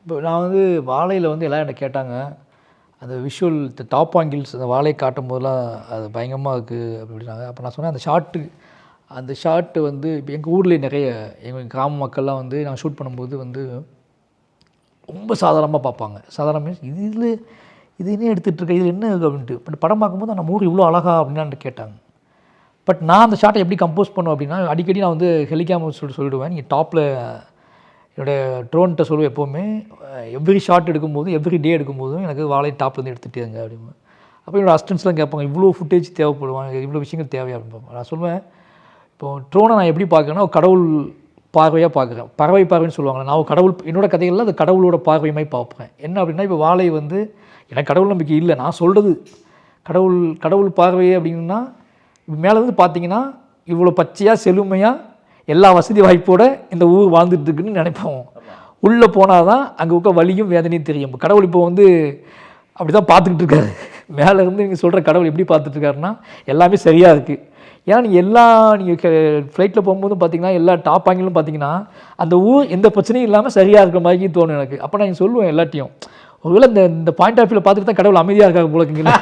இப்போ நான் வந்து வாழையில் வந்து எல்லாம் என்கிட்ட கேட்டாங்க, அந்த விஷுவல் டாப் ஆங்கிள்ஸ் அந்த வாழையை காட்டும் போதெல்லாம் அது பயங்கரமாக இருக்குது அப்படின்னாங்க. அப்போ நான் சொன்னேன் அந்த ஷாட்டு வந்து இப்போ எங்கள் ஊர்லேயே நிறைய எங்கள் கிராம மக்கள்லாம் வந்து நாங்கள் ஷூட் பண்ணும்போது வந்து ரொம்ப சாதாரணமாக பார்ப்பாங்க. சாதாரண மீன்ஸ் இது என்ன எடுத்துகிட்ருக்க, இது என்ன அப்படின்ட்டு. பட் படம் பார்க்கும்போது நம்ம ஊர் இவ்வளோ அழகா அப்படின்னு கேட்டாங்க. பட் நான் அந்த ஷாட்டை எப்படி கம்போஸ் பண்ணுவேன் அப்படின்னா, அடிக்கடி நான் வந்து ஹெலிகாமர் சொல்லிடுவேன், நீங்கள் டாப்பில் என்னுடைய ட்ரோன்கிட்ட சொல்லுவேன் எப்போவுமே, எவ்ரி ஷாட் எடுக்கும்போது எவ்ரி டே எடுக்கும்போதும் எனக்கு வாழை டாப்லேருந்து எடுத்துகிட்டேங்க அப்படின்னு. அப்போ என்னோடய அசிஸ்டன்ஸ்லாம் கேட்பாங்க, இவ்வளோ ஃபுட்டேஜ் தேவைப்படுவாங்க, இவ்வளோ விஷயங்கள் தேவையா அப்படின்னு. நான் சொல்லுவேன், இப்போது ட்ரோனை நான் எப்படி பார்க்குறேன்னா கடவுள் பார்வையாக பார்க்குறேன். பறவை பார்வைன்னு சொல்லுவாங்க. நான் கடவுள் என்னோடய கதைகளில் அது கடவுளோட பார்வையுமாய் பார்ப்பேன். என்ன அப்படின்னா, இப்போ வாழை வந்து எனக்கு கடவுள் நம்பிக்கை இல்லை, நான் சொல்கிறது கடவுள் பார்வையே அப்படின்னா, மேலே வந்து பார்த்தீங்கன்னா இவ்வளோ பச்சையாக செழுமையாக எல்லா வசதி வாய்ப்போட இந்த ஊர் வாழ்ந்துட்டுருக்குன்னு நினைப்போம். உள்ளே போனால் தான் அங்கே இருக்க வலியும் வேதனையும் தெரியும். கடவுள் இப்போ வந்து அப்படி தான் பார்த்துக்கிட்டு இருக்காரு. மேலேருந்து நீங்கள் சொல்கிற கடவுள் எப்படி பார்த்துட்ருக்காருன்னா எல்லாமே சரியாக இருக்குது. ஏன்னா நீங்கள் ஃப்ளைட்டில் போகும்போது பார்த்தீங்கன்னா எல்லா டாப் ஆங்கிலும் பார்த்தீங்கன்னா அந்த ஊர் எந்த பிரச்சனையும் இல்லாமல் சரியாக இருக்கிற மாதிரி தோணும் எனக்கு. அப்போ நான் சொல்லுவேன் எல்லாத்தையும், ஒருவேளை இந்த பாயிண்ட் ஆஃப் வியூவில் பார்த்துட்டு தான் கடவுள் அமைதியாக இருக்காங்க போல இருக்குங்களா.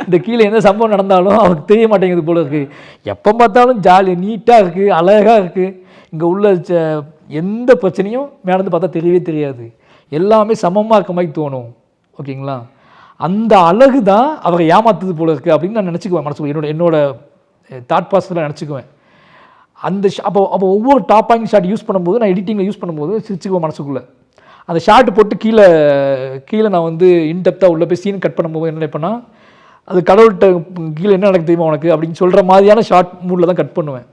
இந்த கீழே எந்த சம்பவம் நடந்தாலும் அவருக்கு தெரிய மாட்டேங்குது போல இருக்குது. எப்போ பார்த்தாலும் ஜாலி நீட்டாக இருக்குது, அழகாக இருக்குது. இங்கே உள்ள எந்த பிரச்சனையும் மேலேருந்து பார்த்தா தெரியவே தெரியாது. எல்லாமே சமமாக இருக்க மாதிரி தோணும். ஓகேங்களா? அந்த அழகு தான் அவரை ஏமாத்துது போல இருக்குது அப்படின்னு நான் நினச்சிக்குவேன் மனசுக்குள்ள. என்னோட தாட் ப்ராசஸில் நினச்சிக்குவேன். அப்போ ஒவ்வொரு டாப் ஆங்கிள் ஷாட் யூஸ் பண்ணும்போது, நான் எடிட்டிங்கில் யூஸ் பண்ணும்போது சிரிச்சுக்குவேன் மனசுக்குள்ளே. அந்த ஷார்ட்டு போட்டு கீழே நான் வந்து இன்டெப்த்தாக உள்ளே போய் சீன் கட் பண்ணும்போது என்ன நினைப்பேன்னா, அது கடவுள்கிட்ட கீழே என்ன நடக்கு தெரியுமா உனக்கு அப்படின்னு சொல்கிற மாதிரியான ஷார்ட் மூடில் தான் கட் பண்ணுவேன்.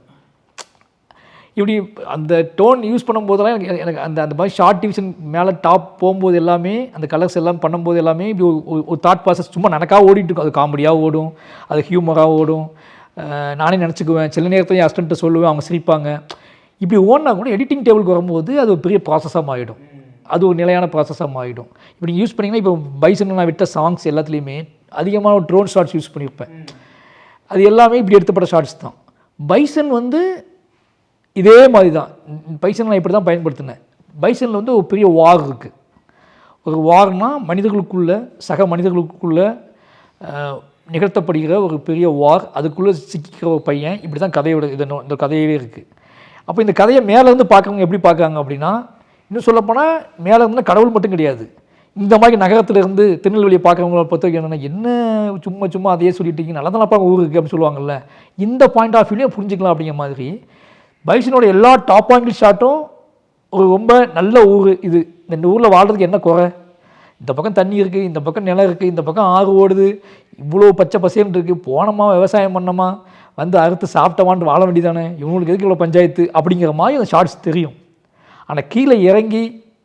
இப்படி அந்த டோன் யூஸ் பண்ணும்போதெல்லாம் எனக்கு அந்த மாதிரி ஷார்ட் டிவிஷன் மேலே டாப் போகும்போது எல்லாமே அந்த கலர்ஸ் எல்லாம் பண்ணும்போது எல்லாமே இப்படி ஒரு தாட் ப்ராசஸ் சும்மா நடக்காக ஓடிட்டு இருக்கும். அது காமெடியாக ஓடும், அது ஹியூமராக ஓடும். நானே நினச்சிக்குவேன், சில நேரத்தில் என் அசிஸ்டண்ட்டை சொல்லுவேன், அவங்க சிரிப்பாங்க. இப்படி ஓடினா கூட எடிட்டிங் டேபிளுக்கு வரும்போது அது ஒரு பெரிய ப்ராசஸாக மாறிடும். அது ஒரு நிலையான ப்ராசஸாக மாறிடும். இப்போ நீங்கள் யூஸ் பண்ணிங்கன்னா, இப்போ பைசன் நான் விட்ட சாங்ஸ் எல்லாத்துலேயுமே அதிகமான ஒரு ட்ரோன் ஷார்ட்ஸ் யூஸ் பண்ணியிருப்பேன். அது எல்லாமே இப்படி எடுத்தப்பட்ட ஷார்ட்ஸ் தான். பைசன் வந்து இதே மாதிரி தான். பைசன் நான் இப்படி தான் பயன்படுத்தினேன். பைசனில் வந்து ஒரு பெரிய வார் இருக்குது. ஒரு வார்னால் சக மனிதர்களுக்குள்ளே நிகழ்த்தப்படுகிற ஒரு பெரிய வார். அதுக்குள்ளே சிக்கிக்கிற ஒரு பையன். இப்படி தான் கதையோட இந்த கதையவே இருக்குது. அப்போ இந்த கதையை மேலேருந்து பார்க்குறவங்க எப்படி பார்க்குறாங்க அப்படின்னா, இன்னும் சொல்லப்போனால் மேலே இருந்தால் கடவுள் மட்டும் கிடையாது, இந்த மாதிரி நகரத்தில் இருந்து திருநெல்வேலியை பார்க்குறவங்கள பொறுத்த வரைக்கும் என்ன சும்மா அதையே சொல்லிட்டு நல்லா தான் பார்க்க ஊர் இருக்குது அப்படின்னு சொல்லுவாங்கள்ல. இந்த பாயிண்ட் ஆஃப் வியூலையும் புரிஞ்சுக்கலாம். அப்படிங்கிற மாதிரி பைசனோட எல்லா டாப் ஆங்கிள் ஷாட்டும் ஒரு ரொம்ப நல்ல ஊர். இந்த ஊரில் வாழ்கிறதுக்கு என்ன குறை? இந்த பக்கம் தண்ணி இருக்குது, இந்த பக்கம் நிலம் இருக்குது, இந்த பக்கம் ஆறு ஓடுது, இவ்வளோ பச்சை பசேன்னு இருக்குது, போனோமா விவசாயம் பண்ணோமா வந்து அறுத்து சாப்பிட்டவான்ட்டு வாழ வேண்டியதானே, இவங்களுக்கு எதுக்கு இவ்வளோ பஞ்சாயத்து அப்படிங்கிற மாதிரி அந்த ஷார்ட்ஸ் தெரியும். ஆனால் கீழே இறங்கி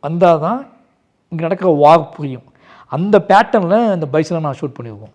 வந்தால் தான் இங்கே நடக்கிற வார் புரியும். அந்த பேட்டர்னில் அந்த பைசனை நான் ஷூட் பண்ணியிருக்கோம்.